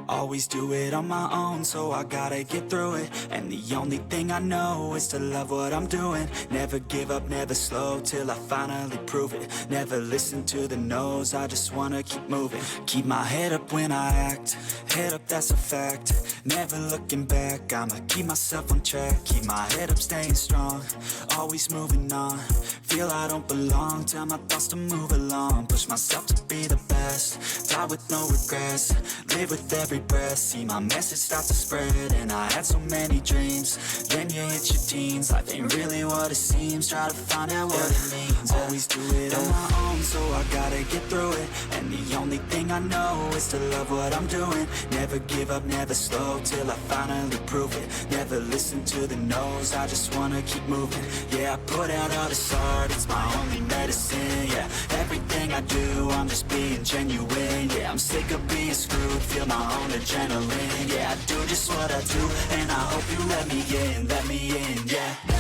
Always do it on my own, so I gotta get through it. And the only thing I know is to love what I'm doing. Never give up, never slow, till I finally prove it. Never listen to the no's, I just wanna keep moving. Keep my head up when I act, head up, that's a fact. Never looking back, I'ma keep myself on track. Keep my head up, staying strong, always moving on. Feel I don't belong, tell my thoughts to move along. Push myself to be the best, die with no regrets. Live with every breath, see my message start to spread. And I had so many dreams, then you hit your teens. Life ain't really what it seems, try to find out what it means. Always do it on my own, so I gotta get through it. And the only thing I know is to love what I'm doing. Never give up, never slow, till I finally prove it. Never listen to the no's, I just wanna keep moving. Yeah, I put out all this art, it's my only medicine. Yeah, everything I do, I'm just being genuine. Yeah, I'm sick of being screwed, feel my own adrenaline. Yeah, I do just what I do, and I hope you let me in, yeah.